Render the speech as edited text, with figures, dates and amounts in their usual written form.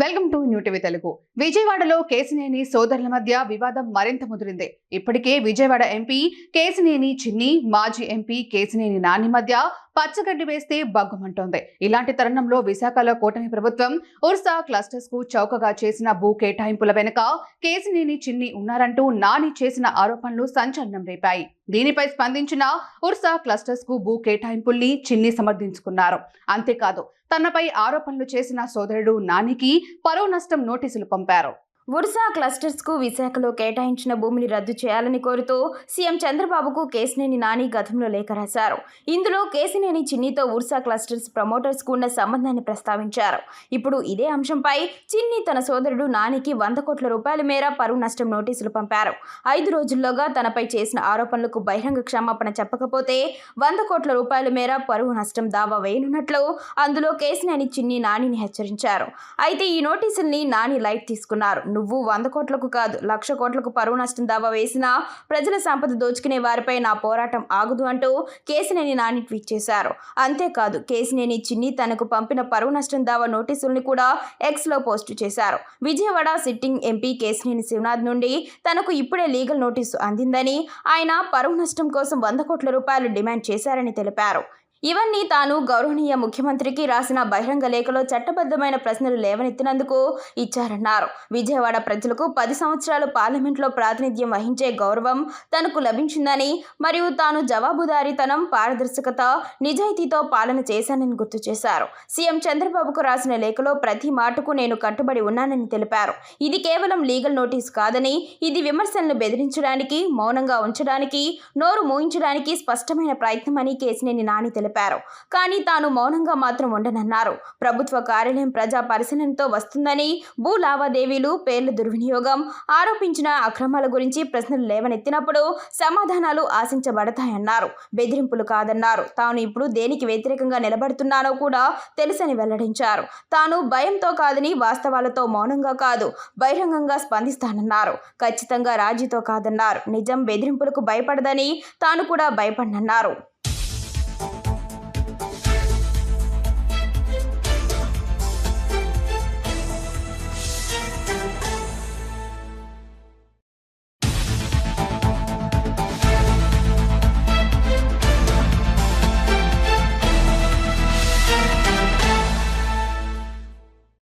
Welcome to new TV Telugu. విజయవాడలో కేశినేని సోదరుల మధ్య వివాదం మరింత ముదిరింది. ఇప్పటికే విజయవాడ ఎంపీ కేశినేని చిన్ని, మాజీ ఎంపీ కేశినేని నాని మధ్య పచ్చగడ్డి వేస్తే బగ్గుమంటోంది. ఇలాంటి తరుణంలో విశాఖలో కూటమి ప్రభుత్వం ఉర్సా క్లస్టర్స్ కు చౌకగా చేసిన భూ కేటాయింపుల వెనుక కేశినేని చిన్ని ఉన్నారంటూ నాని చేసిన ఆరోపణలు సంచలనం రేపాయి. దీనిపై స్పందించిన ఉర్సా క్లస్టర్స్ కు భూ కేటాయింపుల్ని చిన్ని సమర్థించుకున్నారు. అంతేకాదు, తనపై ఆరోపణలు చేసిన సోదరుడు నానికి పరువు నష్టం నోటీసులు పంపారు. ఉర్సా క్లస్టర్స్ కు విశాఖలో కేటాయించిన భూమిని రద్దు చేయాలని కోరుతూ సీఎం చంద్రబాబుకు కేశినేని నాని గతంలో లేఖ రాశారు. ఇందులో కేశినేని చిన్నితో ఉర్సా క్లస్టర్స్ ప్రమోటర్స్ కు ఉన్న సంబంధాన్ని ప్రస్తావించారు. ఇప్పుడు ఇదే అంశంపై చిన్ని తన సోదరుడు నానికి 100 కోట్ల రూపాయల మేర పరువు నష్టం నోటీసులు పంపారు. 5 రోజుల్లోగా తనపై చేసిన ఆరోపణలకు బహిరంగ క్షమాపణ చెప్పకపోతే 100 కోట్ల రూపాయల మేర పరువు నష్టం దావా వేయనున్నట్లు అందులో కేశినేని చిన్ని నానిని హెచ్చరించారు. అయితే ఈ నోటీసుల్ని నాని లైట్ తీసుకున్నారు. నువ్వు 100 కోట్లకు కాదు 1,00,000 కోట్లకు పరువు నష్టం దావా వేసినా ప్రజల సంపద దోచుకునే వారిపై నా పోరాటం ఆగదు అంటూ కేశినేని నాని ట్వీట్ చేశారు. అంతేకాదు, కేశినేని చిన్ని తనకు పంపిన పరువు నష్టం దావా నోటీసుల్ని కూడా ఎక్స్ లో పోస్టు చేశారు. విజయవాడ సిట్టింగ్ ఎంపీ కేశినేని శివనాథ్ నుండి తనకు ఇప్పుడే లీగల్ నోటీసు అందిందని, ఆయన పరువు నష్టం కోసం 100 కోట్ల రూపాయలు డిమాండ్ చేశారని తెలిపారు. ఇవన్నీ తాను గౌరవనీయ ముఖ్యమంత్రికి రాసిన బహిరంగ లేఖలో చట్టబద్ధమైన ప్రశ్నలు లేవనెత్తినందుకు ఇచ్చారన్నారు. విజయవాడ ప్రజలకు 10 సంవత్సరాలు పార్లమెంట్లో ప్రాతినిధ్యం వహించే గౌరవం తనకు లభించిందని, మరియు తాను జవాబుదారీతనం, పారదర్శకత, నిజాయితీతో పాలన చేశానని గుర్తు చేశారు. సీఎం చంద్రబాబుకు రాసిన లేఖలో ప్రతి మాటకు నేను కట్టుబడి ఉన్నానని తెలిపారు. ఇది కేవలం లీగల్ నోటీస్ కాదని, ఇది విమర్శలను బెదిరించడానికి, మౌనంగా ఉంచడానికి, నోరు మూయించడానికి స్పష్టమైన ప్రయత్నం అని కేశినేని నాని తెలిపారు. కానీ తాను మౌనంగా మాత్రం ఉండనన్నారు. ప్రభుత్వ కార్యాలయం ప్రజా పరిశీలనతో వస్తుందని, భూ లావాదేవీలు, పేర్ల దుర్వినియోగం, ఆరోపించిన అక్రమాల గురించి ప్రశ్నలు లేవనెత్తినప్పుడు సమాధానాలు ఆశించబడతాయన్నారు. బెదిరింపులు కాదన్నారు. తాను ఇప్పుడు దేనికి వ్యతిరేకంగా నిలబడుతున్నానో కూడా తెలుసని వెల్లడించారు. తాను భయంతో కాదని, వాస్తవాలతో మౌనంగా కాదు బహిరంగంగా స్పందిస్తానన్నారు. ఖచ్చితంగా రాజీతో కాదన్నారు. నిజం బెదిరింపులకు భయపడదని, తాను కూడా భయపడనన్నారు.